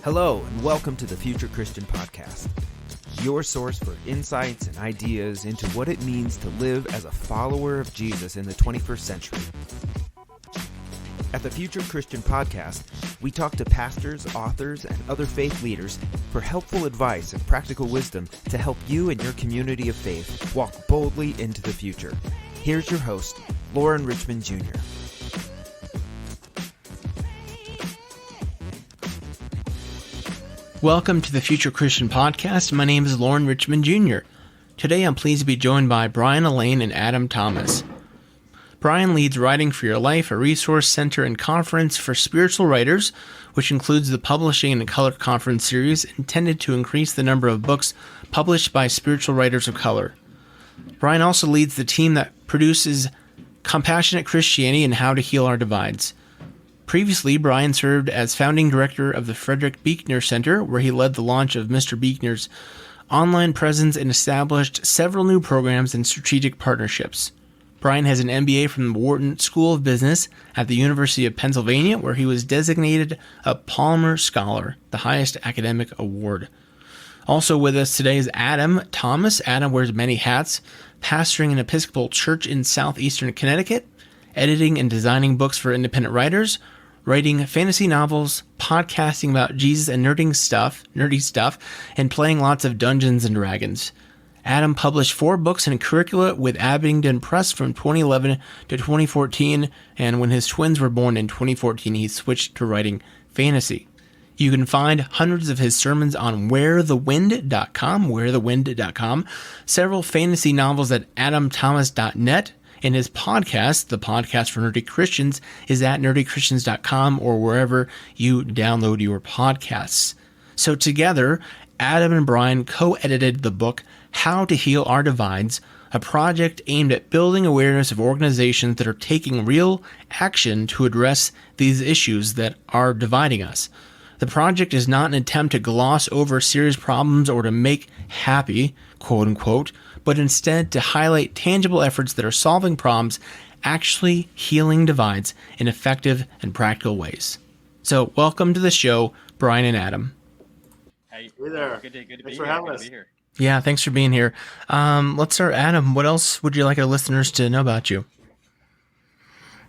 Hello, and welcome to the Future Christian Podcast, your source for insights and ideas into what it means to live as a follower of Jesus in the 21st century. At the Future Christian Podcast, we talk to pastors, authors, and other faith leaders for helpful advice and practical wisdom to help you and your community of faith walk boldly into the future. Here's your host, Lauren Richmond Jr. Welcome to the Future Christian Podcast. My name is Lauren Richmond Jr. Today I'm pleased to be joined by Brian Allain and Adam Thomas. Brian leads Writing for Your Life, a resource center and conference for spiritual writers, which includes the Publishing in Color conference series intended to increase the number of books published by spiritual writers of color. Brian also leads the team that produces Compassionate Christianity and How to Heal Our Divides. Previously, Brian served as founding director of the Frederick Buechner Center, where he led the launch of Mr. Buechner's online presence and established several new programs and strategic partnerships. Brian has an MBA from the Wharton School of Business at the University of Pennsylvania, where he was designated a Palmer Scholar, the highest academic award. Also with us today is Adam Thomas. Adam wears many hats, pastoring an Episcopal church in southeastern Connecticut, editing and designing books for independent writers, writing fantasy novels, podcasting about Jesus and nerdy stuff, and playing lots of Dungeons and Dragons. Adam published 4 books and curricula with Abingdon Press from 2011 to 2014, and when his twins were born in 2014, he switched to writing fantasy. You can find hundreds of his sermons on wherethewind.com, several fantasy novels at adamthomas.net, and his podcast, the Podcast for Nerdy Christians, is at nerdychristians.com or wherever you download your podcasts. So together, Adam and Brian co-edited the book, How to Heal Our Divides, a project aimed at building awareness of organizations that are taking real action to address these issues that are dividing us. The project is not an attempt to gloss over serious problems or to make happy, quote unquote, but instead to highlight tangible efforts that are solving problems, actually healing divides in effective and practical ways. So, welcome to the show, Brian and Adam. Hey there. Good to Thanks be for here. having Good us. to be here. Yeah, thanks for being here. Let's start, Adam. What else would you like our listeners to know about you?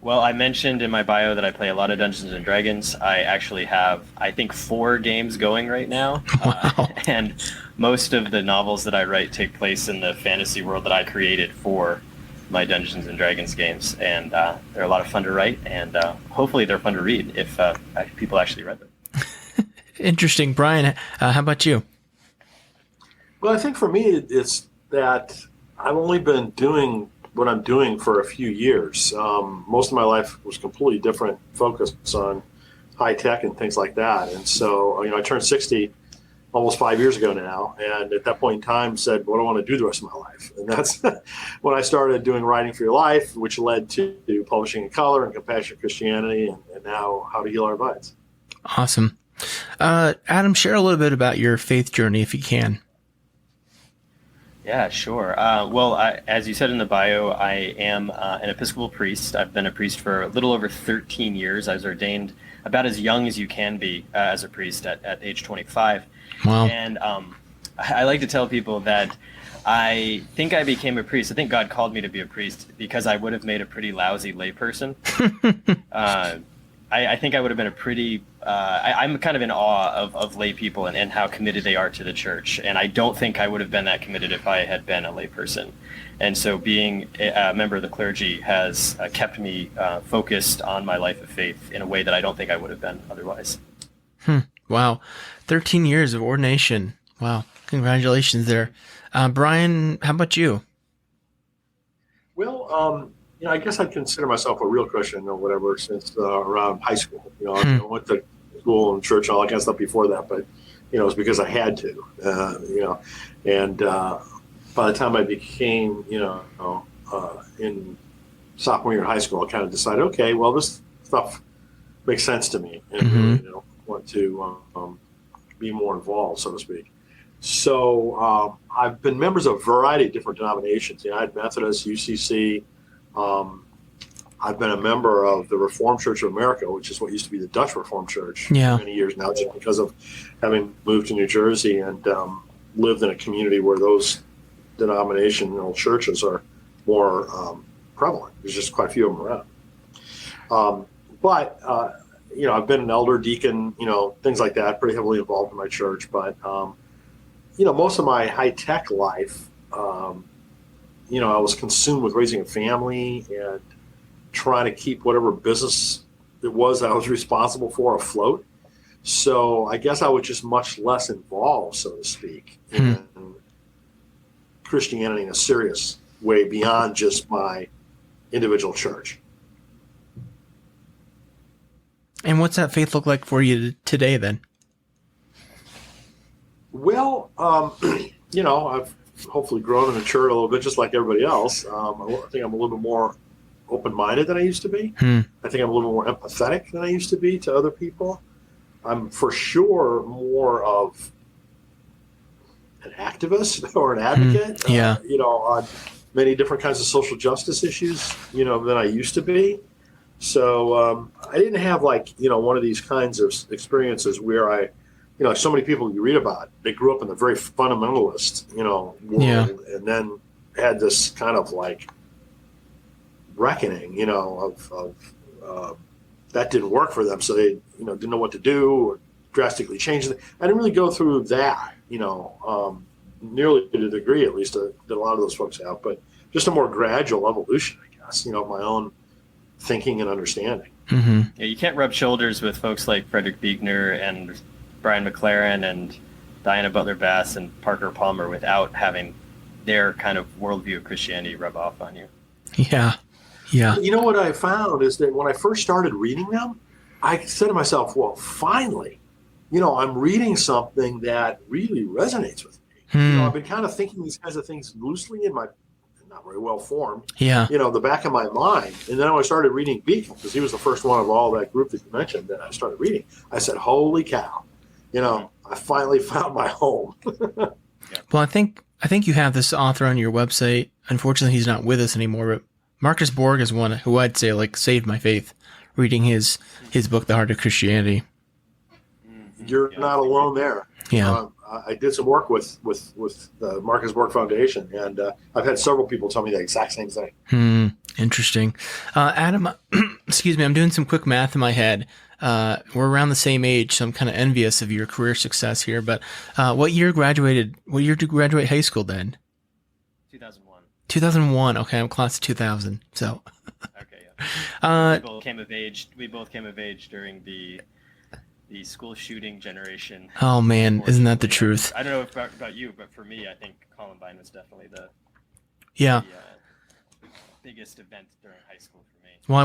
Well, I mentioned in my bio that I play a lot of Dungeons and Dragons. I actually have, I think, 4 games going right now. Wow. And most of the novels that I write take place in the fantasy world that I created for my Dungeons and Dragons games. And they're a lot of fun to write, and hopefully they're fun to read if people actually read them. Interesting. Brian, how about you? Well, I think for me, it's that I've only been doing what I'm doing for a few years. Most of my life was completely different, focused on high tech and things like that. And so, I turned 60 almost 5 years ago now. And at that point in time said, what do I want to do the rest of my life? And that's when I started doing Writing for Your Life, which led to Publishing in Color and Compassionate Christianity, and now How to Heal Our Divides. Awesome. Adam, share a little bit about your faith journey if you can. Yeah, sure. As you said in the bio, I am an Episcopal priest. I've been a priest for a little over 13 years. I was ordained about as young as you can be as a priest at age 25. Wow. And I like to tell people that I think I became a priest. I think God called me to be a priest because I would have made a pretty lousy layperson. I think I would have been a pretty, I'm kind of in awe of lay people and how committed they are to the church. And I don't think I would have been that committed if I had been a layperson. And so being a member of the clergy has kept me focused on my life of faith in a way that I don't think I would have been otherwise. Wow. 13 years of ordination. Wow. Congratulations there. Brian, how about you? Well, I guess I'd consider myself a real Christian or whatever since around high school. I went to school and church and all that kind of stuff before that, but, it was because I had to, and by the time I became, in sophomore year in high school, I kind of decided, okay, well, this stuff makes sense to me and really, want to be more involved, so to speak. So I've been members of a variety of different denominations. I had Methodist, UCC. I've been a member of the Reformed Church of America, which is what used to be the Dutch Reformed Church for many years now, just because of having moved to New Jersey and lived in a community where those denominational churches are more prevalent. There's just quite a few of them around. But I've been an elder, deacon, things like that, pretty heavily involved in my church. But, most of my high-tech life, I was consumed with raising a family and trying to keep whatever business it was that I was responsible for afloat. So I guess I was just much less involved, so to speak, in Christianity in a serious way beyond just my individual church. And what's that faith look like for you today then? Well, I've hopefully grown and matured a little bit, just like everybody else. I think I'm a little bit more open-minded than I used to be. I think I'm a little more empathetic than I used to be to other people. I'm for sure more of an activist or an advocate, on many different kinds of social justice issues, than I used to be. So I didn't have one of these kinds of experiences where I, so many people you read about, they grew up in the very fundamentalist, world, and then had this kind of reckoning, of that didn't work for them. So they, didn't know what to do or drastically change it. I didn't really go through that, nearly to the degree, at least, that a lot of those folks have, but just a more gradual evolution, I guess, of my own thinking and understanding. Yeah, you can't rub shoulders with folks like Frederick Buechner and Brian McLaren and Diana Butler Bass and Parker Palmer without having their kind of worldview of Christianity rub off on you. Yeah. What I found is that when I first started reading them, I said to myself, well, finally, I'm reading something that really resonates with me. I've been kind of thinking these kinds of things loosely in my, not very well formed, the back of my mind. And then when I started reading Buechner, because he was the first one of all that group that you mentioned that I started reading, I said, holy cow, I finally found my home. Well, I think you have this author on your website. Unfortunately, he's not with us anymore, but Marcus Borg is one who I'd say saved my faith reading his book, The Heart of Christianity. You're not alone there. Yeah. I did some work with the Marcus Borg Foundation, and I've had several people tell me the exact same thing. Interesting. Adam, excuse me, I'm doing some quick math in my head. We're around the same age, so I'm kind of envious of your career success here. But what year did you graduate high school then? 2001. 2001. Okay, I'm class of 2000. So. Okay, yeah. We both came of age during the school shooting generation. Oh man, isn't that the truth? I don't know about you, but for me, I think Columbine was definitely the biggest event during high school for me. Well,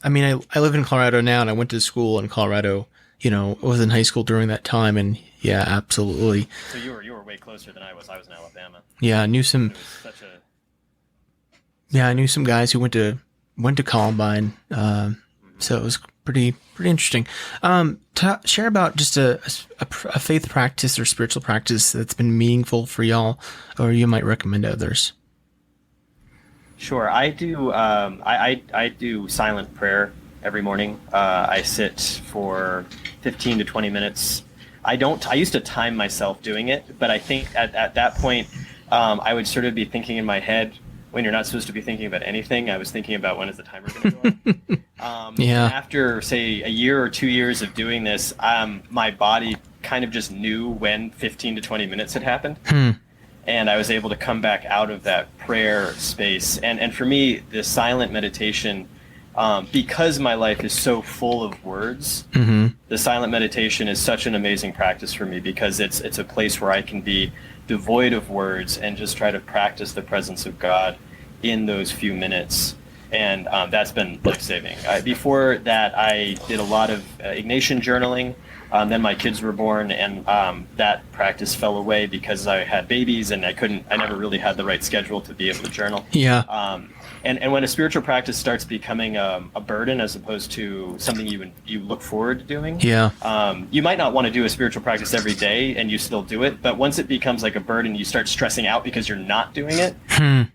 I live in Colorado now, and I went to school in Colorado. I was in high school during that time, and yeah, absolutely. So you were way closer than I was. I was in Alabama. Yeah, I knew some. I knew some guys who went to Columbine. So it was pretty interesting. Share about just a faith practice or spiritual practice that's been meaningful for y'all, or you might recommend to others. Sure, I do. I do silent prayer every morning. I sit for 15 to 20 minutes. I used to time myself doing it, but I think at that point, I would sort of be thinking in my head when you're not supposed to be thinking about anything. I was thinking about when is the timer going to go off. After, say, a year or 2 years of doing this, my body kind of just knew when 15 to 20 minutes had happened. And I was able to come back out of that prayer space. And for me, the silent meditation, because my life is so full of words, the silent meditation is such an amazing practice for me, because it's a place where I can be devoid of words and just try to practice the presence of God in those few minutes. And that's been life-saving. Before that, I did a lot of Ignatian journaling, Then my kids were born, and that practice fell away because I had babies, and I never really had the right schedule to be able to journal. Yeah. And when a spiritual practice starts becoming a burden as opposed to something you look forward to doing, you might not want to do a spiritual practice every day and you still do it, but once it becomes like a burden, you start stressing out because you're not doing it.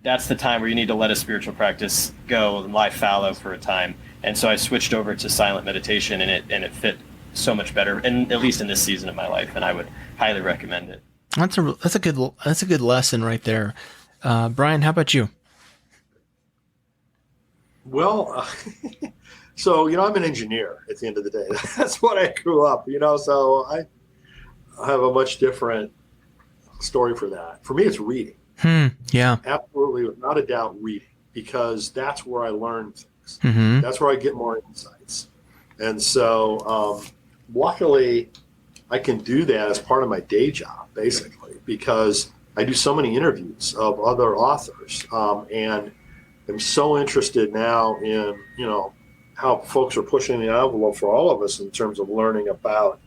That's the time where you need to let a spiritual practice go and lie fallow for a time. And so I switched over to silent meditation, and it fit so much better, and at least in this season of my life, and I would highly recommend it. That's a good lesson right there. Brian, how about you? Well, so, I'm an engineer at the end of the day. That's what I grew up, so I have a much different story for that. For me, it's reading. Yeah. Absolutely, without a doubt, reading, because that's where I learn things. Mm-hmm. That's where I get more insights. And so, luckily, I can do that as part of my day job, basically, because I do so many interviews of other authors, and I'm so interested now in, how folks are pushing the envelope for all of us in terms of learning about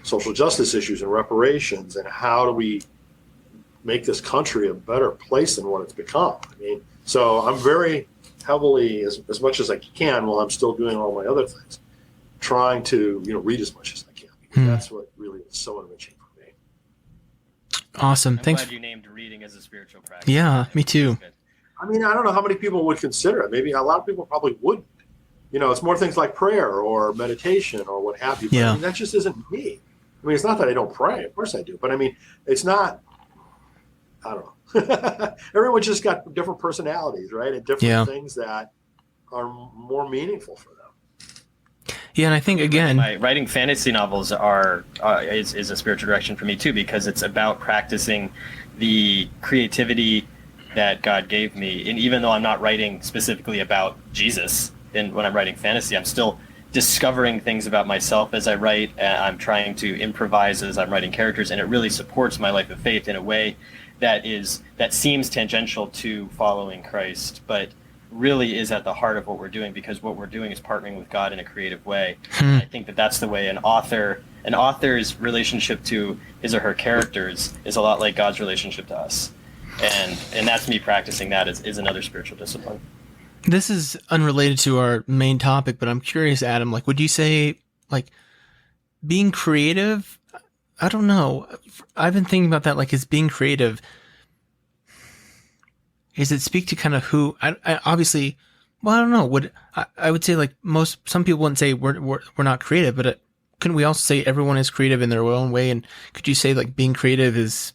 social justice issues and reparations, and how do we make this country a better place than what it's become. So I'm very heavily, as much as I can, while I'm still doing all my other things, trying to, read as much as I can, because that's what really is so enriching for me. Awesome. Thanks. I'm glad you named reading as a spiritual practice. Yeah, me too. I don't know how many people would consider it. Maybe a lot of people probably wouldn't. It's more things like prayer or meditation or what have you. But, yeah. That just isn't me. It's not that I don't pray. Of course I do. But it's not, I don't know. Everyone's just got different personalities, right? And different things that are more meaningful for them. Yeah, and I think, again, writing fantasy novels is a spiritual direction for me too, because it's about practicing the creativity that God gave me. And even though I'm not writing specifically about Jesus, and when I'm writing fantasy, I'm still discovering things about myself as I write. I'm trying to improvise as I'm writing characters, and it really supports my life of faith in a way that seems tangential to following Christ, but really is at the heart of what we're doing, because what we're doing is partnering with God in a creative way. I think that's the way an author's relationship to his or her characters is a lot like God's relationship to us. And that's me practicing that is another spiritual discipline. This is unrelated to our main topic, but I'm curious, Adam, would you say, being creative? I don't know. I've been thinking about that, is being creative, does it speak to kind of who, I obviously, well, I don't know. I would say, some people wouldn't say we're not creative, but couldn't we also say everyone is creative in their own way? And could you say, being creative is,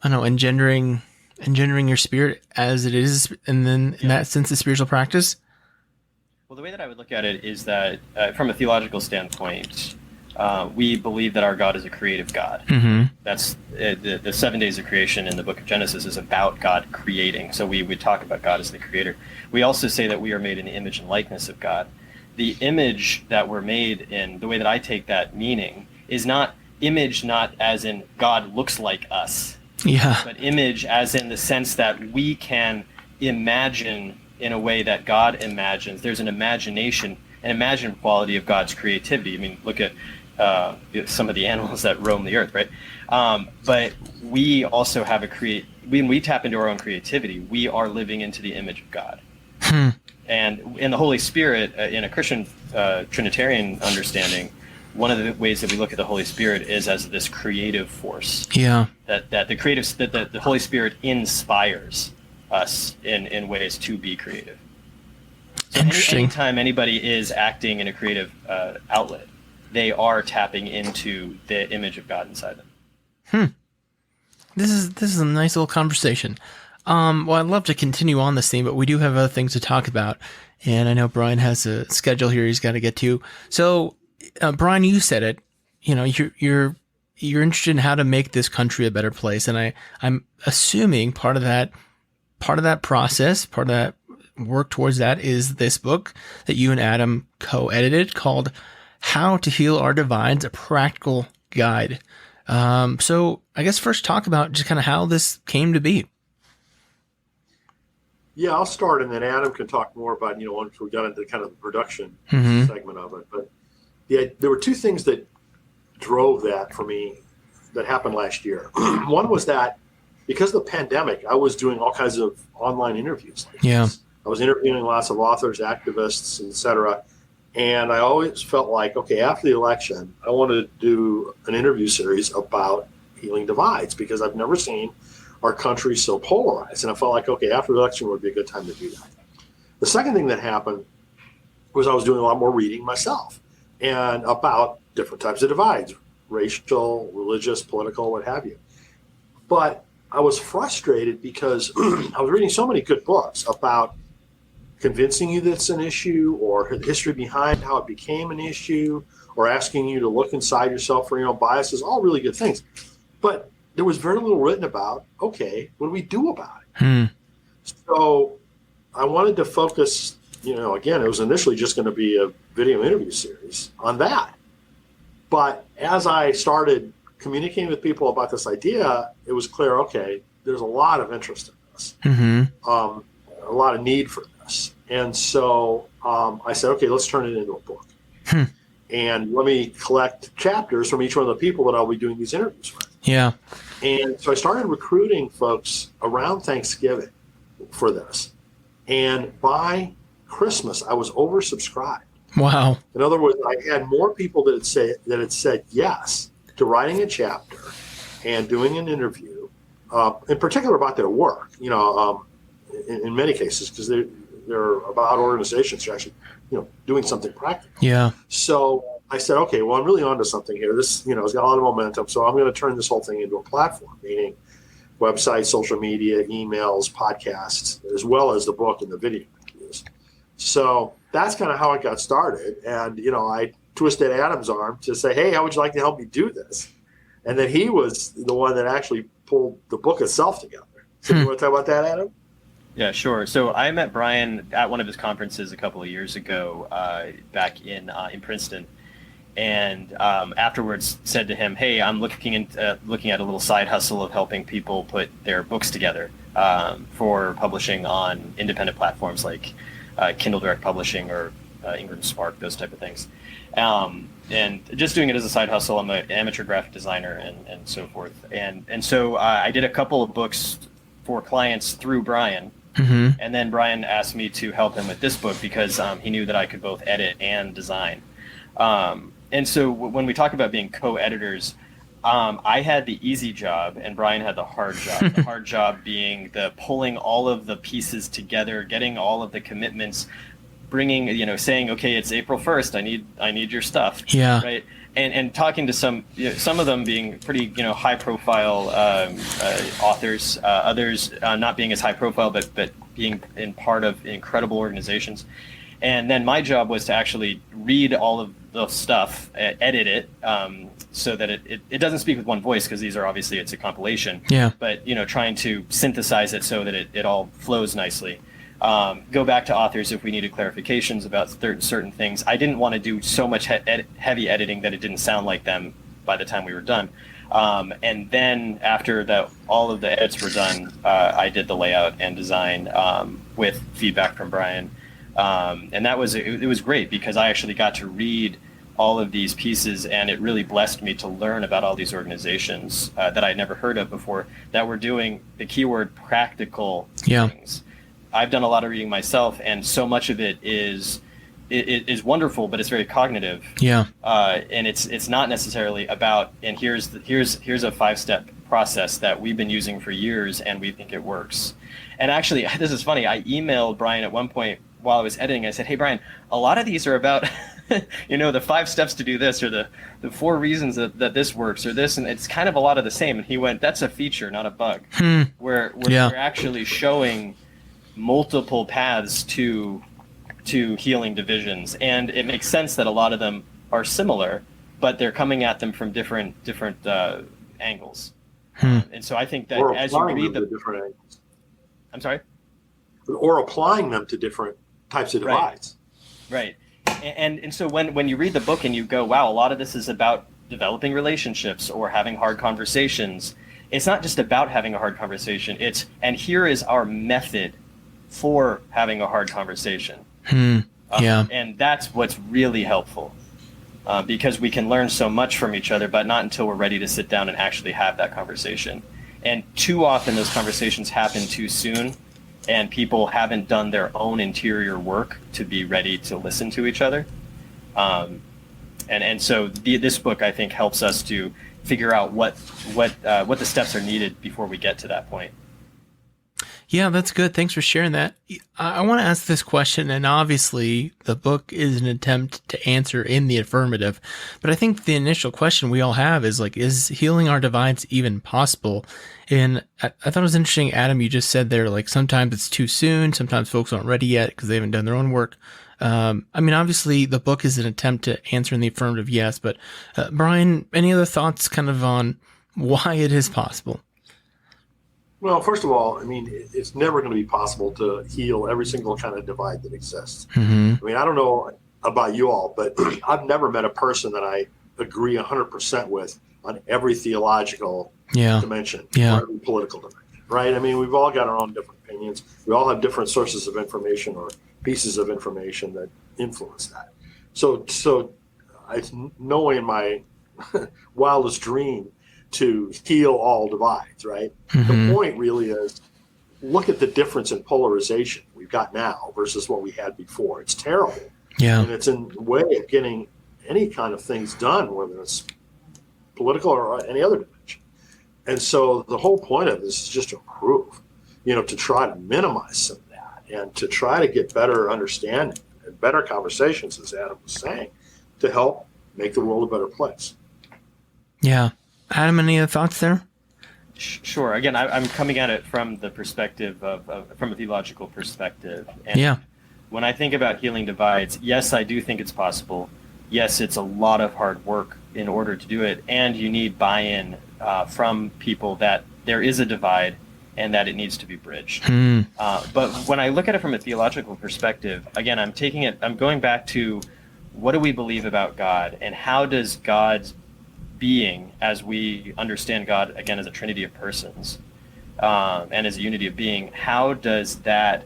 I don't know, engendering your spirit as it is, and then in that sense, the spiritual practice? Well, the way that I would look at it is that from a theological standpoint, we believe that our God is a creative God. Mm-hmm. That's the 7 days of creation in the book of Genesis is about God creating. So we would talk about God as the creator. We also say that we are made in the image and likeness of God. The image that we're made in, the way that I take that meaning, is not image, not as in God looks like us. Yeah. But image as in the sense that we can imagine in a way that God imagines. There's an imagination, an imagined quality of God's creativity. Look at some of the animals that roam the earth, right? But we also have when we tap into our own creativity, we are living into the image of God. And in the Holy Spirit, in a Christian Trinitarian understanding, one of the ways that we look at the Holy Spirit is as this creative force. Yeah. That the Holy Spirit inspires us in ways to be creative. So anytime anybody is acting in a creative outlet, they are tapping into the image of God inside them. This is a nice little conversation. Well, I'd love to continue on this theme, but we do have other things to talk about, and I know Brian has a schedule here he's got to get to. So, Brian, you said it. You're interested in how to make this country a better place, and I'm assuming part of that process, part of that work towards that, is this book that you and Adam co-edited called "How to Heal Our Divides: A Practical Guide." So, I guess first talk about just kind of how this came to be. Yeah, I'll start, and then Adam can talk more about, once we got into kind of the production Mm-hmm. segment of it. But there were two things that drove that for me that happened last year. One was that because of the pandemic, I was doing all kinds of online interviews. I was interviewing lots of authors, activists, et cetera. And I always felt like, okay, after the election, I wanted to do an interview series about healing divides because I've never seen our country so polarized. And I felt like, okay, after the election would be a good time to do that. The second thing that happened was I was doing a lot more reading myself and about different types of divides, racial, religious, political, what have you. But I was frustrated because I was reading so many good books about convincing you that it's an issue or the history behind how it became an issue or asking you to look inside yourself for your own biases, all really good things. But there was very little written about, okay, what do we do about it? So I wanted to focus, again, it was initially just going to be a video interview series on that. But as I started communicating with people about this idea, it was clear, okay, there's a lot of interest in this, a lot of need for this. And so I said, okay, let's turn it into a book. And let me collect chapters from each one of the people that I'll be doing these interviews with. Yeah. And so I started recruiting folks around Thanksgiving for this. And by Christmas, I was oversubscribed. Wow. In other words, I had more people that had said yes to writing a chapter and doing an interview, in particular about their work, in many cases, because they're about organizations who are actually, doing something practical. Yeah. So I said, okay, well, I'm really onto something here. This, it's got a lot of momentum. So I'm going to turn this whole thing into a platform, meaning websites, social media, emails, podcasts, as well as the book and the video interviews. So that's kind of how it got started. And, I twisted Adam's arm to say, hey, how would you like to help me do this? And then he was the one that actually pulled the book itself together. So you want to talk about that, Adam? Yeah, sure. So I met Brian at one of his conferences a couple of years ago, back in Princeton, and afterwards said to him, "Hey, I'm looking at a little side hustle of helping people put their books together for publishing on independent platforms like Kindle Direct Publishing or Ingram Spark, those type of things, and just doing it as a side hustle. I'm an amateur graphic designer and so forth, and so I did a couple of books for clients through Brian." And then Brian asked me to help him with this book because he knew that I could both edit and design. And so when we talk about being co-editors, I had the easy job and Brian had the hard job. The hard job being the pulling all of the pieces together, getting all of the commitments, bringing, saying, okay, it's April 1st. I need your stuff. Yeah. Right. And talking to some of them being pretty, high profile authors, others not being as high profile, but being in part of incredible organizations. And then my job was to actually read all of the stuff, edit it, so that it doesn't speak with one voice because it's a compilation. Yeah. But, trying to synthesize it so that it all flows nicely. Go back to authors if we needed clarifications about certain things. I didn't want to do so much heavy editing that it didn't sound like them by the time we were done. And then after that, all of the edits were done, I did the layout and design with feedback from Brian. And it was great because I actually got to read all of these pieces, and it really blessed me to learn about all these organizations that I'd never heard of before that were doing the keyword practical things. I've done a lot of reading myself, and so much of it is wonderful, but it's very cognitive. Yeah. And it's not necessarily about, and here's a 5-step process that we've been using for years, and we think it works. And actually, this is funny. I emailed Brian at one point while I was editing. I said, "Hey, Brian, a lot of these are about, the 5 steps to do this, or the 4 reasons that this works, or this, and it's kind of a lot of the same." And he went, "That's a feature, not a bug." Where we're actually showing multiple paths to healing divisions, and it makes sense that a lot of them are similar, but they're coming at them from different angles. And so I think that as you read the different angles, I'm sorry, or applying them to different types of divides, right? And so when you read the book and you go, wow, a lot of this is about developing relationships or having hard conversations. It's not just about having a hard conversation. And here is our method for having a hard conversation. And that's what's really helpful. because we can learn so much from each other, but not until we're ready to sit down and actually have that conversation. And too often those conversations happen too soon, and people haven't done their own interior work to be ready to listen to each other. And so this book, I think, helps us to figure out what the steps are needed before we get to that point. Yeah, that's good. Thanks for sharing that. I want to ask this question, and obviously the book is an attempt to answer in the affirmative, but I think the initial question we all have is like, is healing our divides even possible? And I thought it was interesting, Adam, you just said there, like sometimes it's too soon, sometimes folks aren't ready yet because they haven't done their own work. I mean, obviously the book is an attempt to answer in the affirmative, yes, but Brian, any other thoughts kind of on why it is possible? Well, first of all, I mean, it's never going to be possible to heal every single kind of divide that exists. Mm-hmm. I mean, I don't know about you all, but I've never met a person that I agree 100% with on every theological dimension, or every political dimension, right? I mean, we've all got our own different opinions. We all have different sources of information or pieces of information that influence that. So it's no way in my wildest dream to heal all divides, right? Mm-hmm. The point really is, look at the difference in polarization we've got now versus what we had before. It's terrible. Yeah. And it's in the way of getting any kind of things done, whether it's political or any other dimension. And so the whole point of this is just to improve, to try to minimize some of that and to try to get better understanding and better conversations, as Adam was saying, to help make the world a better place. Yeah. Adam, any other thoughts there? Sure. Again, I'm coming at it from the perspective from a theological perspective. And when I think about healing divides, yes, I do think it's possible. Yes, it's a lot of hard work in order to do it, and you need buy-in from people that there is a divide and that it needs to be bridged. But when I look at it from a theological perspective, again, I'm going back to, what do we believe about God, and how does God's being, as we understand God, again, as a trinity of persons, and as a unity of being, how does that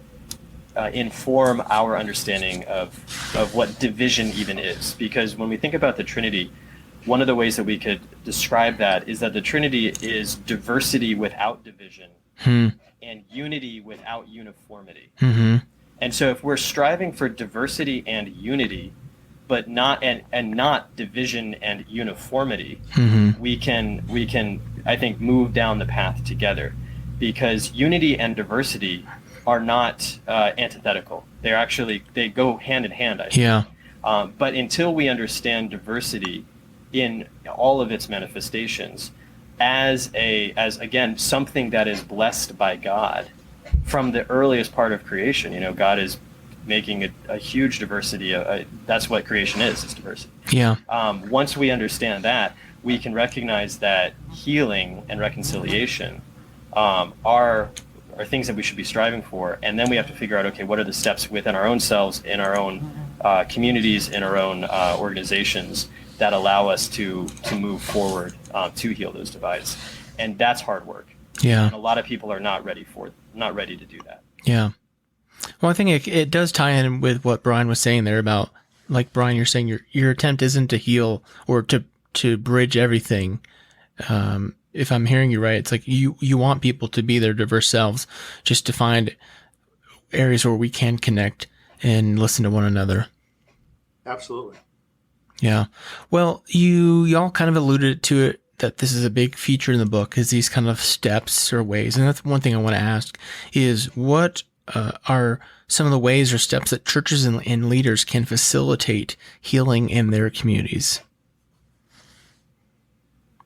inform our understanding of what division even is? Because when we think about the Trinity, one of the ways that we could describe that is that the Trinity is diversity without division and unity without uniformity. Mm-hmm. And so if we're striving for diversity and unity, but not not division and uniformity, we can I think move down the path together, because unity and diversity are not antithetical. They go hand in hand, I think. Yeah. But until we understand diversity in all of its manifestations as again something that is blessed by God from the earliest part of creation, God is making a huge diversity. That's what creation is. It's diversity. Yeah. Once we understand that, we can recognize that healing and reconciliation are things that we should be striving for. And then we have to figure out, okay, what are the steps within our own selves, in our own communities, in our own organizations that allow us to move forward to heal those divides. And that's hard work. Yeah. And a lot of people are not ready to do that. Yeah. Well, I think it does tie in with what Brian was saying there about, like, Brian, you're saying your attempt isn't to heal or to bridge everything. If I'm hearing you right, it's like you want people to be their diverse selves, just to find areas where we can connect and listen to one another. Absolutely. Yeah. Well, you all kind of alluded to it, that this is a big feature in the book, is these kind of steps or ways. And that's one thing I want to ask is, what are some of the ways or steps that churches and leaders can facilitate healing in their communities?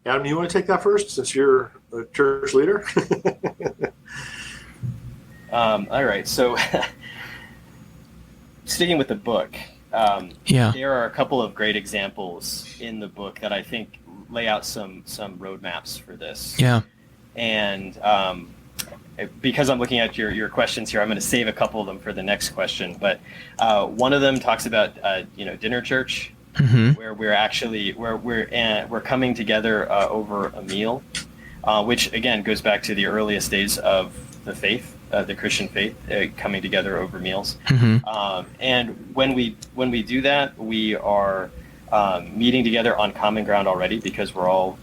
Adam, you want to take that first, since you're the church leader? All right. So sticking with the book, there are a couple of great examples in the book that I think lay out some roadmaps for this. Yeah. And because I'm looking at your questions here, I'm going to save a couple of them for the next question. But one of them talks about dinner church, where we're coming together over a meal, which again goes back to the earliest days of the faith, the Christian faith, coming together over meals. And when we do that, we are meeting together on common ground already, because we're all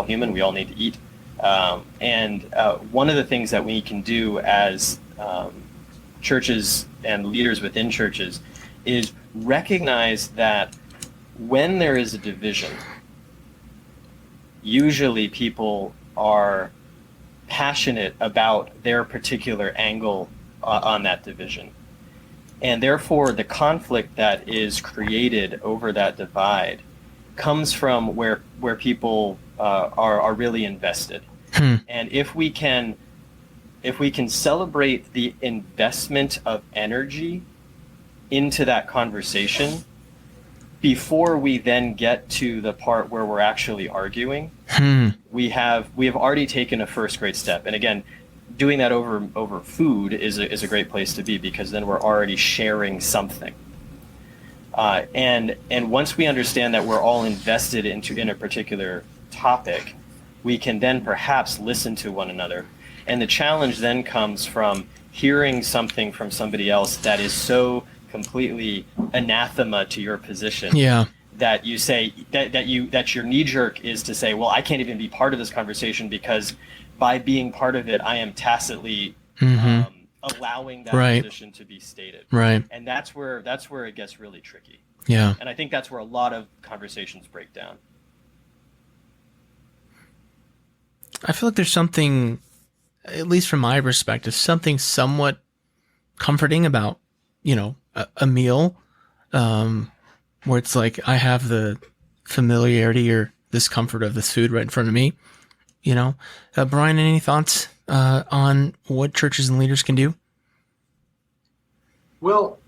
human. We all need to eat. And one of the things that we can do as churches and leaders within churches is recognize that when there is a division, usually people are passionate about their particular angle on that division. And therefore, the conflict that is created over that divide comes from where people are really invested. And if we can celebrate the investment of energy into that conversation before we then get to the part where we're actually arguing, we have already taken a first great step. And again, doing that over food is a great place to be, because then we're already sharing something. And once we understand that we're all invested in a particular topic, we can then perhaps listen to one another. And the challenge then comes from hearing something from somebody else that is so completely anathema to your position. Yeah. That you say that your knee jerk is to say, well, I can't even be part of this conversation because by being part of it, I am tacitly allowing that position to be stated. Right. And that's where it gets really tricky. Yeah. And I think that's where a lot of conversations break down. I feel like there's something, at least from my perspective, something somewhat comforting about, a meal, where it's like I have the familiarity or discomfort of this food right in front of me. Brian, any thoughts on what churches and leaders can do? Well,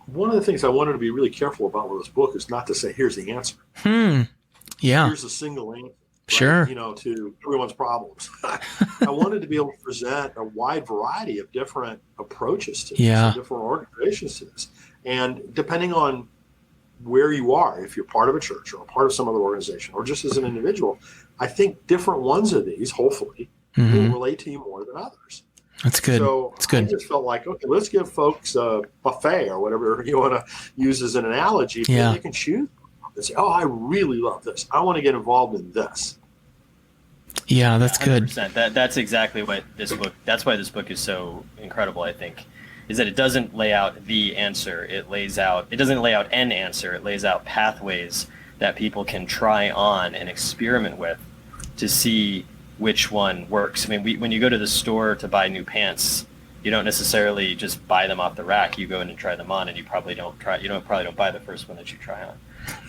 one of the things I wanted to be really careful about with this book is not to say, here's the answer. Yeah. Here's a single answer. Right? Sure. To everyone's problems. I wanted to be able to present a wide variety of different approaches to this, and different organizations to this. And depending on where you are, if you're part of a church or a part of some other organization, or just as an individual, I think different ones of these, hopefully, will relate to you more than others. That's good. So That's good. I just felt like, okay, let's give folks a buffet or whatever you want to use as an analogy. They can choose and say, oh, I really love this. I want to get involved in this. Yeah, that's good. That's exactly what this book, that's why this book is so incredible, I think, is that it doesn't lay out the answer. It doesn't lay out an answer. It lays out pathways that people can try on and experiment with to see which one works. I mean, when you go to the store to buy new pants, you don't necessarily just buy them off the rack. You go in and try them on, and you probably don't buy the first one that you try on.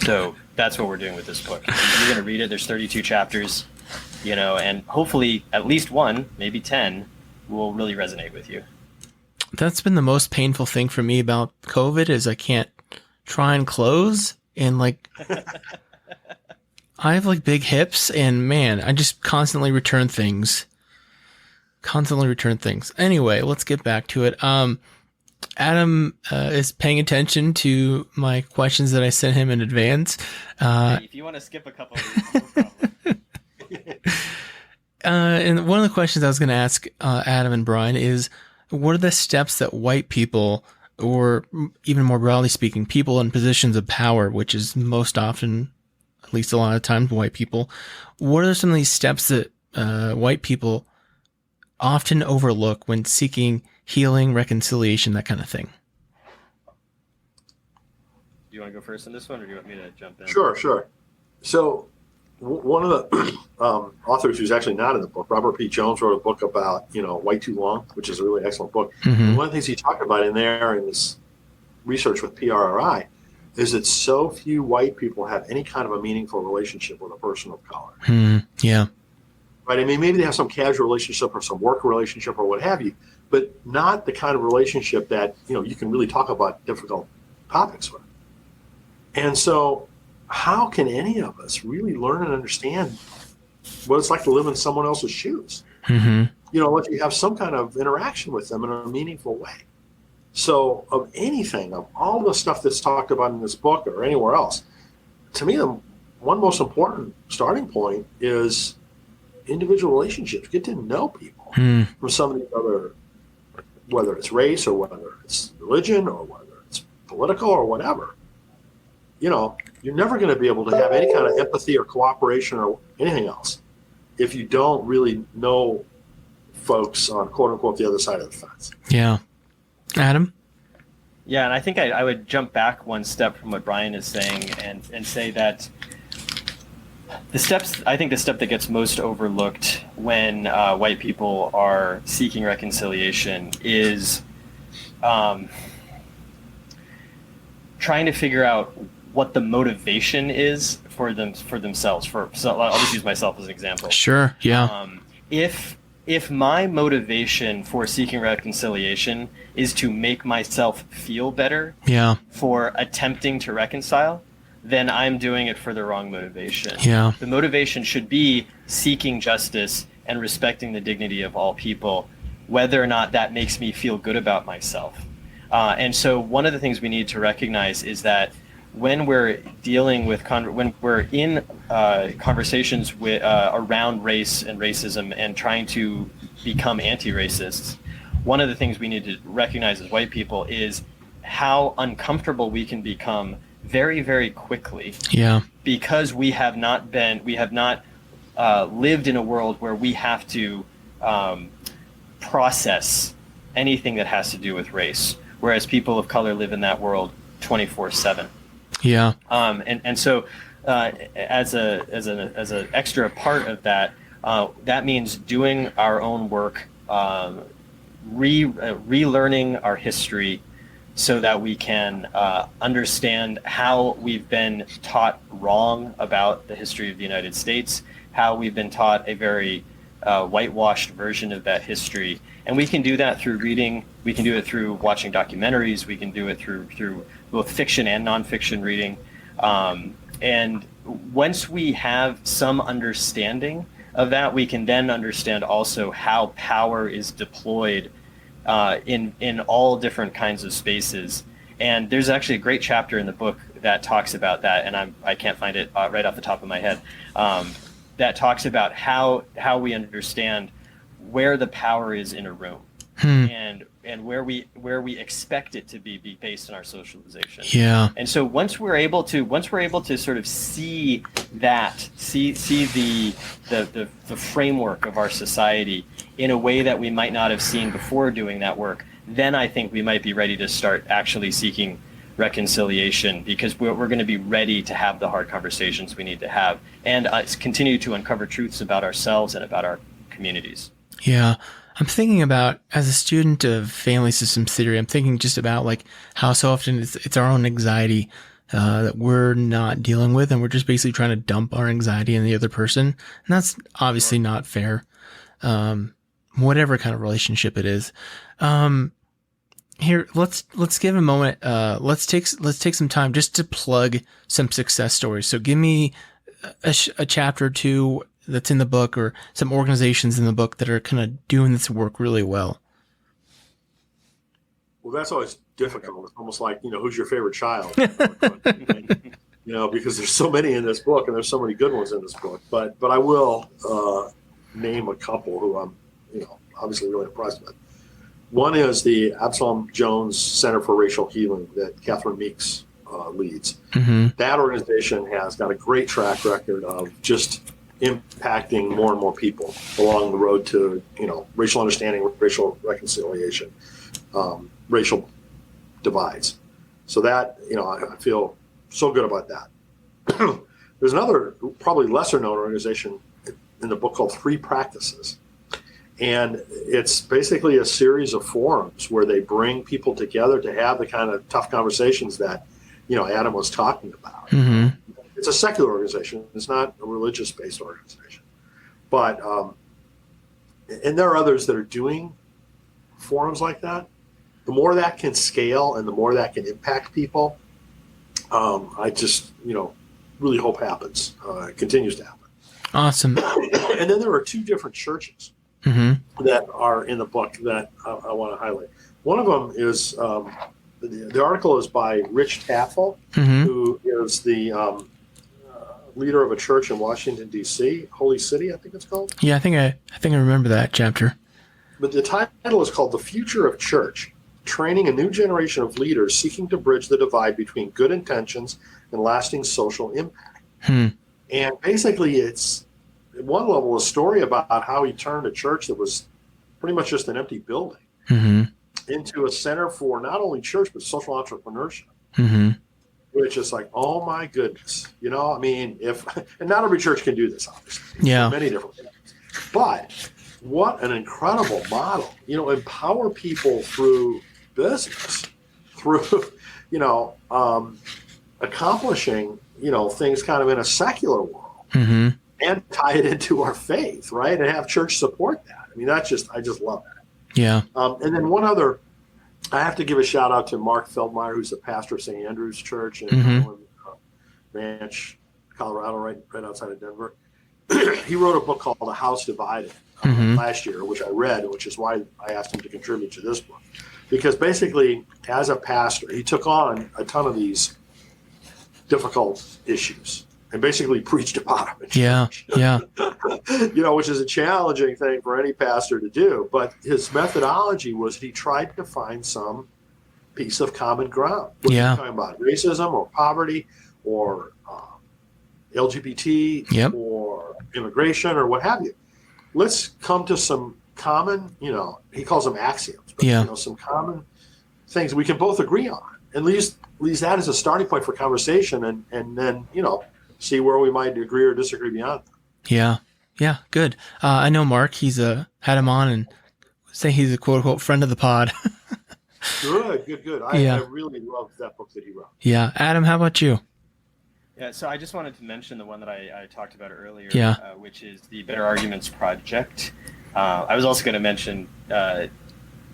So that's what we're doing with this book. You're going to read it. There's 32 chapters, and hopefully at least one, maybe 10, will really resonate with you. That's been the most painful thing for me about COVID is I can't try and clothes, and I have big hips, and man, I just constantly return things. Anyway, let's get back to it. Adam is paying attention to my questions that I sent him in advance. Hey, if you want to skip a couple of these, no problem. And one of the questions I was going to ask Adam and Brian is, what are the steps that white people, or even more broadly speaking, people in positions of power, which is most often, at least a lot of times, white people, what are some of these steps that white people often overlook when seeking healing, reconciliation, that kind of thing? Do you want to go first on this one, or do you want me to jump in? Sure. So one of the authors who's actually not in the book, Robert P. Jones, wrote a book about, White Too Long, which is a really excellent book. And one of the things he talked about in there in this research with PRRI is that so few white people have any kind of a meaningful relationship with a person of color. Yeah. Right. I mean, maybe they have some casual relationship or some work relationship or what have you, but not the kind of relationship that, you can really talk about difficult topics with. And so how can any of us really learn and understand what it's like to live in someone else's shoes? Unless you have some kind of interaction with them in a meaningful way. So of all the stuff that's talked about in this book or anywhere else, to me, the one most important starting point is individual relationships. Get to know people from some of these other, whether it's race or whether it's religion or whether it's political or whatever. you're never going to be able to have any kind of empathy or cooperation or anything else if you don't really know folks on quote unquote the other side of the fence. Yeah. Adam? Yeah, and I think I would jump back one step from what Brian is saying and say that the step that gets most overlooked when white people are seeking reconciliation is trying to figure out what the motivation is for themselves. So I'll just use myself as an example. Sure. Yeah. If my motivation for seeking reconciliation is to make myself feel better for attempting to reconcile, then I'm doing it for the wrong motivation. Yeah. The motivation should be seeking justice and respecting the dignity of all people, whether or not that makes me feel good about myself. And so one of the things we need to recognize is that when we're dealing with when we're in conversations with around race and racism and trying to become anti-racists, one of the things we need to recognize as white people is how uncomfortable we can become very, very quickly. Yeah. Because we have not lived in a world where we have to process anything that has to do with race, whereas people of color live in that world 24/7. Yeah. And so as an extra part of that, that means doing our own work, relearning our history so that we can understand how we've been taught wrong about the history of the United States, how we've been taught a very whitewashed version of that history. And we can do that through reading. We can do it through watching documentaries. We can do it through both fiction and nonfiction reading. And once we have some understanding of that, we can then understand also how power is deployed in all different kinds of spaces. And there's actually a great chapter in the book that talks about that, and I can't find it right off the top of my head, that talks about how we understand where the power is in a room and where we expect it to be based on our socialization. Yeah. And so once we're able to sort of see the framework of our society in a way that we might not have seen before doing that work, then I think we might be ready to start actually seeking reconciliation, because we're going to be ready to have the hard conversations we need to have and continue to uncover truths about ourselves and about our communities. Yeah. I'm thinking about, as a student of family systems theory, I'm thinking just about like how so often it's our own anxiety that we're not dealing with, and we're just basically trying to dump our anxiety on the other person. And that's obviously not fair. Whatever kind of relationship it is. Here, let's give a moment. Let's take some time just to plug some success stories. So give me a chapter or two that's in the book, or some organizations in the book that are kind of doing this work really well. Well, that's always difficult. It's almost like, who's your favorite child? Because there's so many in this book, and there's so many good ones in this book. But I will name a couple who I'm, obviously really impressed with. One is the Absalom Jones Center for Racial Healing that Catherine Meeks leads. Mm-hmm. That organization has got a great track record of just impacting more and more people along the road to, racial understanding, racial reconciliation, racial divides. So that, I feel so good about that. There's another probably lesser known organization in the book called Three Practices. And it's basically a series of forums where they bring people together to have the kind of tough conversations that, Adam was talking about. Mm-hmm. It's a secular organization. It's not a religious-based organization. But, and there are others that are doing forums like that. The more that can scale and the more that can impact people, I just, really hope happens, continues to happen. Awesome. And then there are two different churches that are in the book that I want to highlight. One of them is, the article is by Rich Taffel, who is the leader of a church in Washington, D.C., Holy City, I think it's called. Yeah, I think I remember that chapter. But the title is called The Future of Church, Training a New Generation of Leaders Seeking to Bridge the Divide Between Good Intentions and lasting social impact. Hmm. And basically, it's at one level a story about how he turned a church that was pretty much just an empty building Mm-hmm. into a center for not only church but social entrepreneurship. Mm-hmm. Which is like, oh my goodness, I mean, and not every church can do this, obviously. Yeah. Many different things. But what an incredible model, empower people through business, through, accomplishing, things kind of in a secular world, Mm-hmm. and tie it into our faith, right? And have church support that. I mean, I just love that. Yeah. And then one other, I have to give a shout out to Mark Feldmeyer, who's the pastor of St. Andrew's Church in Mm-hmm. Ranch, Colorado, right outside of Denver. He wrote a book called The House Divided Mm-hmm. last year, which I read, which is why I asked him to contribute to this book. Because basically, as a pastor, he took on a ton of these difficult issues and basically preached about them. Yeah. Yeah. Which is a challenging thing for any pastor to do. But his methodology was he tried to find some piece of common ground. Whether Yeah. you're talking about racism or poverty or LGBT Yep. or immigration or what have you. Let's come to some common, he calls them axioms, but Yeah. some common things we can both agree on. At least that as a starting point for conversation, and then see where we might agree or disagree beyond that. Yeah. Yeah. Good. I know Mark. He's had him on and say he's a quote unquote friend of the pod. Good. I really loved that book that he wrote. Yeah. Adam, how about you? Yeah, so I just wanted to mention the one that I talked about earlier, Yeah. Which is the Better Arguments Project. I was also going to mention the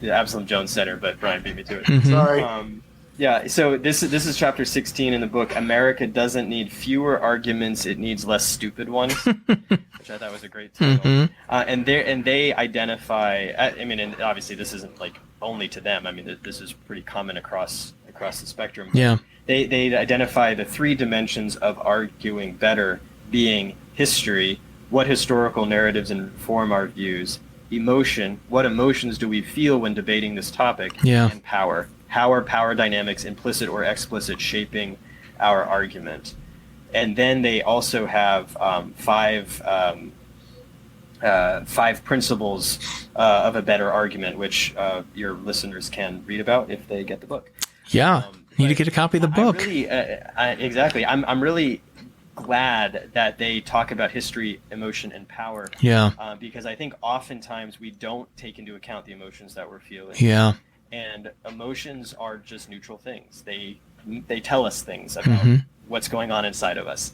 Absalom Jones Center, but Brian beat me to it. Mhm. Sorry. Yeah, so this is chapter 16 in the book. America doesn't need fewer arguments; it needs less stupid ones, which I thought was a great title. Mhm. And they identify. I mean, and obviously this isn't like only to them. I mean, this is pretty common across the spectrum. Yeah. They identify the three dimensions of arguing better, being history, what historical narratives inform our views, emotion, what emotions do we feel when debating this topic, Yeah. and power. How are power dynamics, implicit or explicit, shaping our argument? And then they also have five principles of a better argument, which your listeners can read about if they get the book. Yeah. Need to get a copy of the book. Exactly. I'm really glad that they talk about history, emotion, and power. Yeah. Because I think oftentimes we don't take into account the emotions that we're feeling. Yeah. And emotions are just neutral things. They tell us things about Mhm. what's going on inside of us.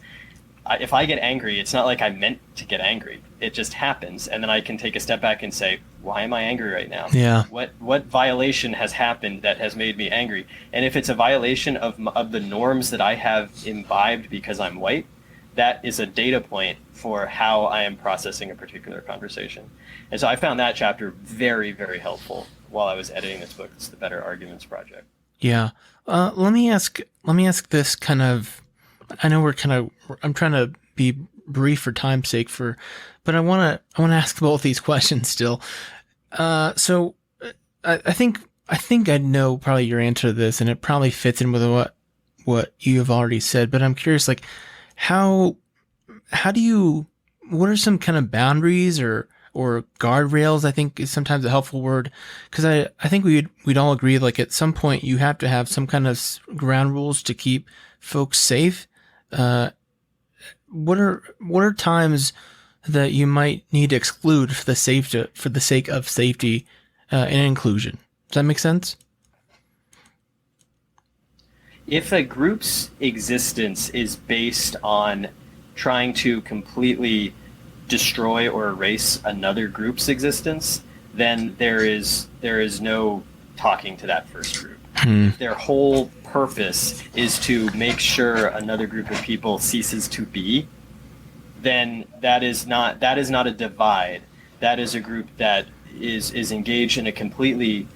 If I get angry, it's not like I meant to get angry. It just happens, and then I can take a step back and say, "Why am I angry right now? Yeah. What violation has happened that has made me angry?" And if it's a violation of the norms that I have imbibed because I'm white, that is a data point for how I am processing a particular conversation. And so I found that chapter very, very helpful while I was editing this book. It's the Better Arguments Project. Yeah. Let me ask this kind of, I know I'm trying to be brief for time's sake but I want to ask both these questions still. So I think I know probably your answer to this, and it probably fits in with what you have already said, but I'm curious, like, what are some kind of boundaries or guardrails, I think is sometimes a helpful word. Cause I think we'd all agree, like at some point you have to have some kind of ground rules to keep folks safe. What are times that you might need to exclude for the sake of safety, and inclusion? Does that make sense? If a group's existence is based on trying to completely destroy or erase another group's existence, then there is no talking to that first group. If their whole purpose is to make sure another group of people ceases to be, then that is not a divide. That is a group that is engaged in a completely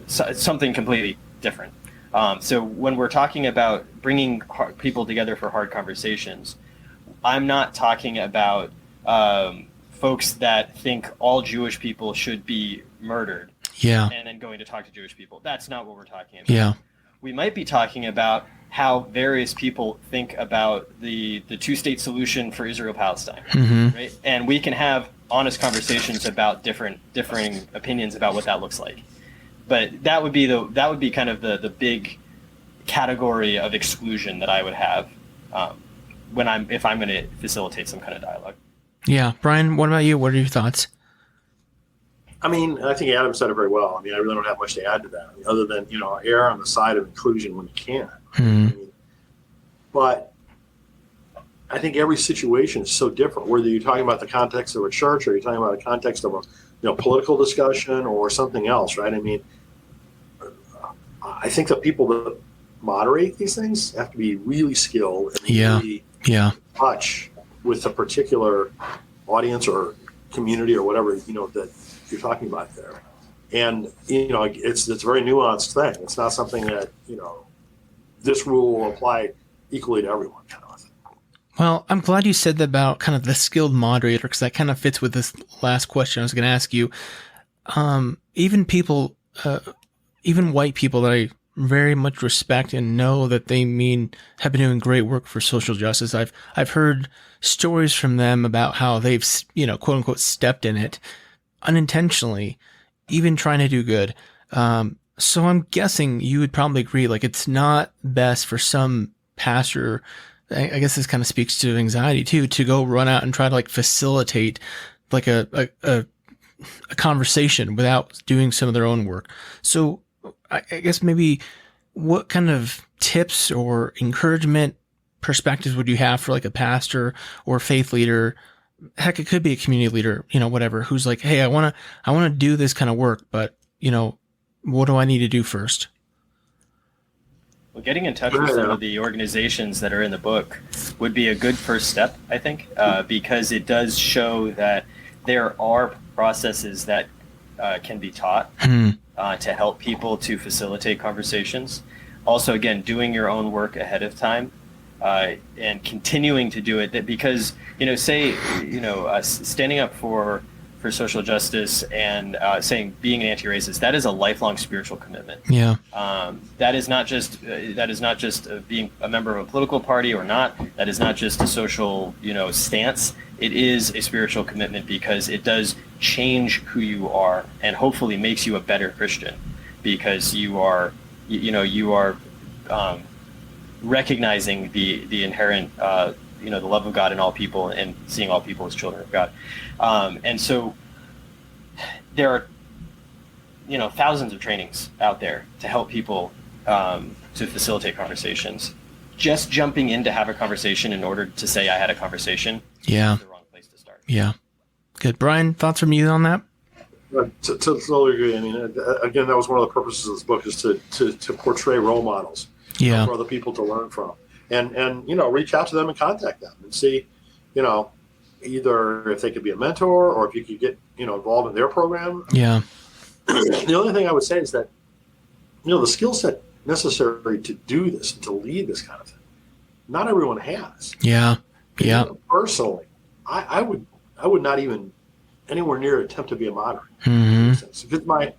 something completely different. So when we're talking about bringing people together for hard conversations, I'm not talking about folks that think all Jewish people should be murdered. Yeah. And then going to talk to Jewish people. That's not what we're talking about. Yeah. we might be talking about how various people think about the two-state solution for Israel-Palestine, right? And we can have honest conversations about differing opinions about what that looks like. But that would be kind of the big category of exclusion that I would have if I'm going to facilitate some kind of dialogue. Yeah, Brian, what about you? What are your thoughts? I mean, I think Adam said it very well. I mean, I really don't have much to add to that, other than, err on the side of inclusion when you can. I mean, but I think every situation is so different, whether you're talking about the context of a church or you're talking about a context of a political discussion or something else, right? I mean, I think the people that moderate these things have to be really skilled and really in touch with a particular audience or community or whatever, that you're talking about there. And, it's a very nuanced thing. It's not something that, this rule will apply equally to everyone kind of thing. Well, I'm glad you said that about kind of the skilled moderator, because that kind of fits with this last question I was going to ask you. Even people, even white people that I very much respect and know that they have been doing great work for social justice. I've heard stories from them about how they've, quote unquote, stepped in it unintentionally, even trying to do good. So I'm guessing you would probably agree, like, it's not best for some pastor, I guess this kind of speaks to anxiety too, to go run out and try to facilitate a conversation without doing some of their own work. So I guess maybe what kind of tips or encouragement perspectives would you have for a pastor or faith leader? Heck, it could be a community leader, whatever, who's like, hey, I want to do this kind of work, but what do I need to do first? Well, getting in touch with some of the organizations that are in the book would be a good first step, I think, because it does show that there are processes that can be taught to help people to facilitate conversations. Also, again, doing your own work ahead of time and continuing to do it, because, standing up for social justice and saying being an anti-racist, that is a lifelong spiritual commitment. Yeah. That is not just being a member of a political party or not. That is not just a social, stance. It is a spiritual commitment because it does change who you are and hopefully makes you a better Christian, because you are recognizing the inherent the love of God in all people and seeing all people as children of God. And so there are, thousands of trainings out there to help people to facilitate conversations. Just jumping in to have a conversation in order to say I had a conversation is the wrong place to start. Yeah. Good. Brian, thoughts from you on that? To totally agree. I mean, again, that was one of the purposes of this book, is to portray role models for other people to learn from. And reach out to them and contact them and see, either if they could be a mentor or if you could get, involved in their program. Yeah. The only thing I would say is that, the skill set necessary to do this and to lead this kind of thing, not everyone has. Yeah. Yeah. Personally, I would not even anywhere near attempt to be a moderator. Because my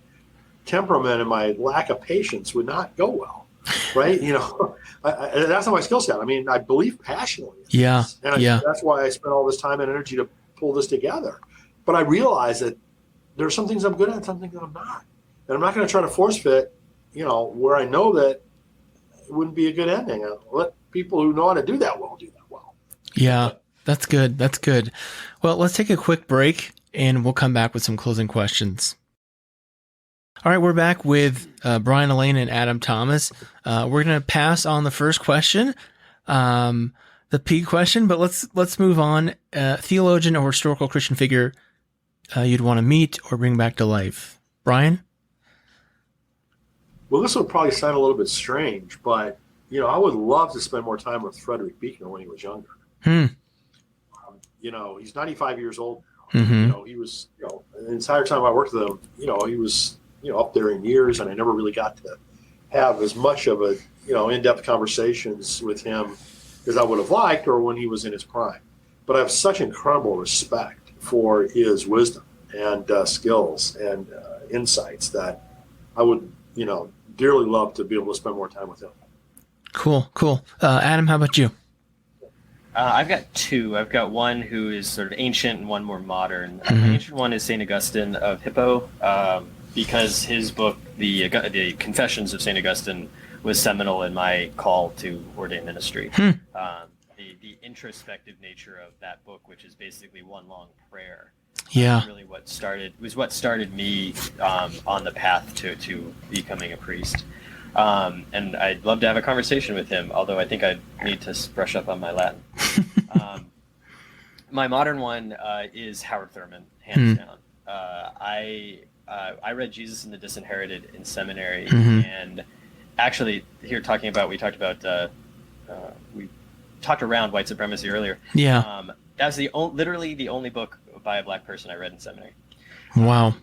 temperament and my lack of patience would not go well. Right? That's not my skill set. I mean, I believe passionately. Yeah. And that's why I spent all this time and energy to pull this together. But I realize that there are some things I'm good at and some things that I'm not. And I'm not going to try to force fit, where I know that it wouldn't be a good ending. I'll let people who know how to do that well do that well. Yeah, that's good. That's good. Well, let's take a quick break and we'll come back with some closing questions. All right, we're back with Brian, Allain, and Adam Thomas. We're going to pass on the first question, the P question, but let's move on. Theologian or historical Christian figure you'd want to meet or bring back to life. Brian? Well, this will probably sound a little bit strange, but I would love to spend more time with Frederick Buechner when he was younger. He's 95 years old now. He was, the entire time I worked with him, he was up there in years, and I never really got to have as much of a, in-depth conversations with him as I would have liked, or when he was in his prime. But I have such incredible respect for his wisdom and skills and insights that I would, dearly love to be able to spend more time with him. Cool. Adam, how about you? I've got two. I've got one who is sort of ancient and one more modern. The ancient one is St. Augustine of Hippo, because his book, the Confessions of St. Augustine, was seminal in my call to ordain ministry. The introspective nature of that book, which is basically one long prayer, really what started me on the path to becoming a priest. And I'd love to have a conversation with him, although I think I need to brush up on my Latin. My modern one is Howard Thurman, hands down. I read Jesus and the Disinherited in seminary, and actually we talked around white supremacy earlier. Yeah. That was literally the only book by a black person I read in seminary. Wow.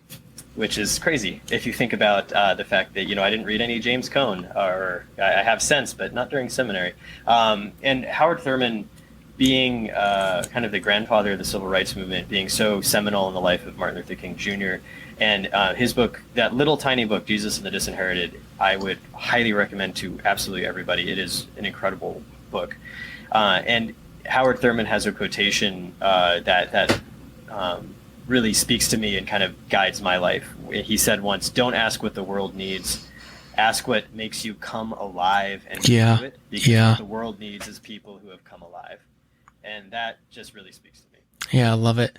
Which is crazy if you think about the fact that, I didn't read any James Cone, or I have since, but not during seminary. And Howard Thurman, being kind of the grandfather of the civil rights movement, being so seminal in the life of Martin Luther King Jr., and his book, that little tiny book, Jesus and the Disinherited, I would highly recommend to absolutely everybody. It is an incredible book. And Howard Thurman has a quotation that really speaks to me and kind of guides my life. He said once, "Don't ask what the world needs. Ask what makes you come alive and do it. Because what the world needs is people who have come alive." And that just really speaks to me. Yeah, I love it.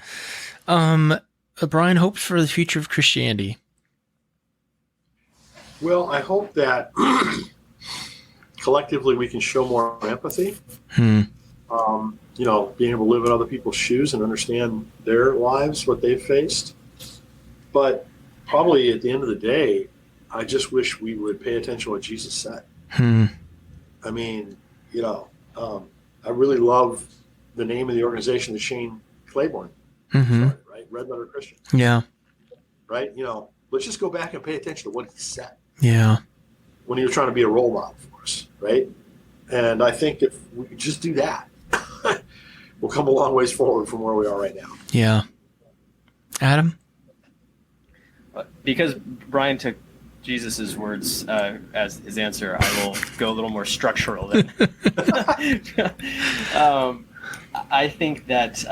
Brian, hopes for the future of Christianity. Well, I hope that collectively we can show more empathy. Being able to live in other people's shoes and understand their lives, what they've faced. But probably at the end of the day, I just wish we would pay attention to what Jesus said. I mean, I really love the name of the organization that Shane Claiborne started, right? Red Letter Christian. Yeah. Right? Let's just go back and pay attention to what he said. Yeah. When he was trying to be a role model for us, right? And I think if we could just do that, we'll come a long ways forward from where we are right now. Yeah. Adam? Because Brian took Jesus' words as his answer, I will go a little more structural then. I think that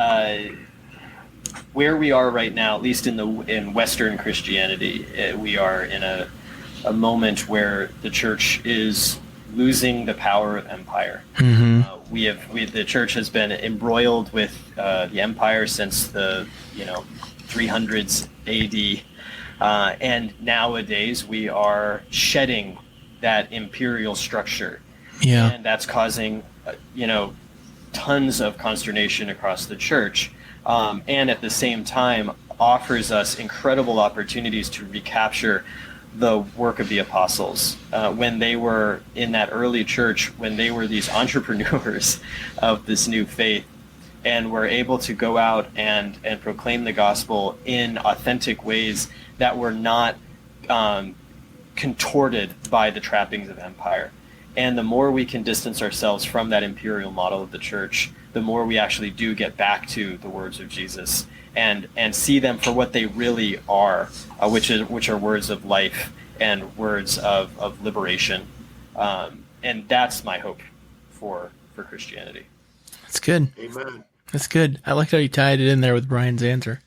where we are right now, at least in Western Christianity, we are in a moment where the church is losing the power of empire. The church has been embroiled with the empire since the 300s AD, and nowadays we are shedding that imperial structure, and that's causing tons of consternation across the church, and at the same time offers us incredible opportunities to recapture the work of the apostles when they were in that early church, when they were these entrepreneurs of this new faith, and were able to go out and proclaim the gospel in authentic ways that were not contorted by the trappings of empire. And the more we can distance ourselves from that imperial model of the church, the more we actually do get back to the words of Jesus and see them for what they really are, which are words of life and words of liberation. And that's my hope for Christianity. That's good. Amen. That's good. I like how you tied it in there with Brian's answer.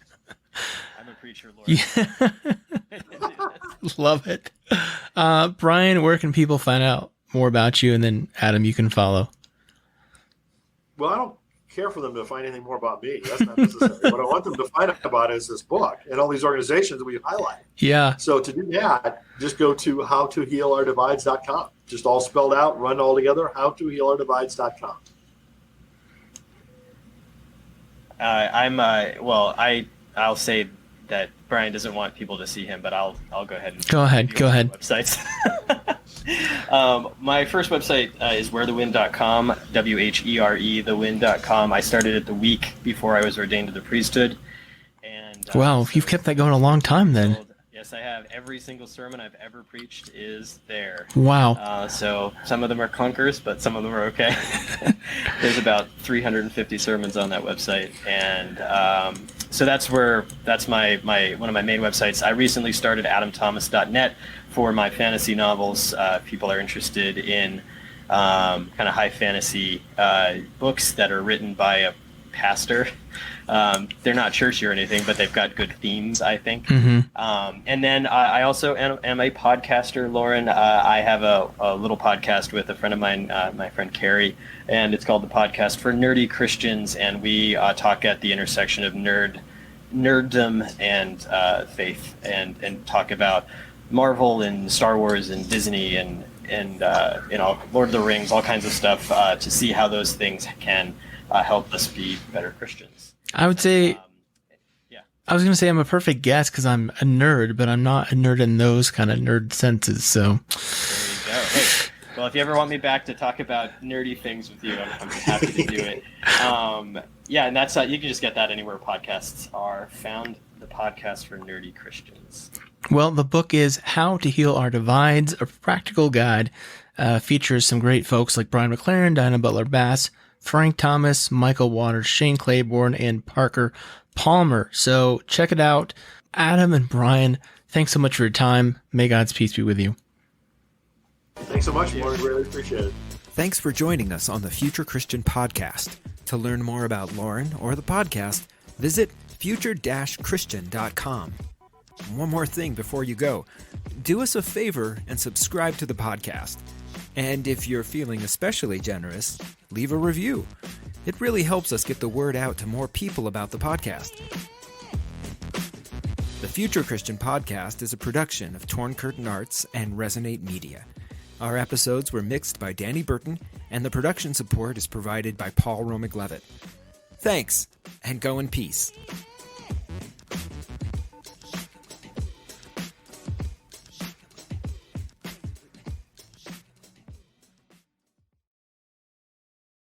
I'm a preacher, Lord. Yeah. Love it. Brian, where can people find out more about you? And then Adam, you can follow. Well, I don't care for them to find anything more about me. That's not necessary. What I want them to find out about is this book and all these organizations that we highlight. Yeah. So to do that, just go to howtohealourdivides.com. Just all spelled out, run all together, howtohealourdivides.com. I'll say that Brian doesn't want people to see him, but I'll go ahead and go ahead. Websites. My first website is wherethewind.com, WHERE, thewind.com. I started it the week before I was ordained to the priesthood. And wow, you've kept that going a long time then. Yes, I have. Every single sermon I've ever preached is there. Wow. So some of them are clunkers, but some of them are okay. There's about 350 sermons on that website, and so that's my one of my main websites. I recently started adamthomas.net for my fantasy novels. If people are interested in kind of high fantasy books that are written by a pastor. They're not churchy or anything, but they've got good themes, I think. And then I also am a podcaster, Lauren. I have a little podcast with a friend of mine, my friend Carrie, and it's called The Podcast for Nerdy Christians, and we talk at the intersection of nerddom and faith, and talk about Marvel and Star Wars and Disney and Lord of the Rings, all kinds of stuff, to see how those things can help us be better Christians. I would say, yeah. I was going to say I'm a perfect guest because I'm a nerd, but I'm not a nerd in those kind of nerd senses. So There you go. Hey, well, if you ever want me back to talk about nerdy things with you, I'm happy to do it. Yeah, and that's you can just get that anywhere podcasts are found. The Podcast for Nerdy Christians. Well, the book is How to Heal Our Divides, a practical guide. Features some great folks like Brian McLaren, Dinah Butler-Bass, Frank Thomas, Michael Waters, Shane Claiborne, and Parker Palmer. So check it out. Adam and Brian, thanks so much for your time. May God's peace be with you. Thanks so much, Lauren. Really appreciate it. Thanks for joining us on the Future Christian Podcast. To learn more about Lauren or the podcast, visit future-christian.com. One more thing before you go. Do us a favor and subscribe to the podcast. And if you're feeling especially generous, leave a review. It really helps us get the word out to more people about the podcast. The Future Christian Podcast is a production of Torn Curtain Arts and Resonate Media. Our episodes were mixed by Danny Burton, and the production support is provided by Paul Romig-Levitt. Thanks, and go in peace.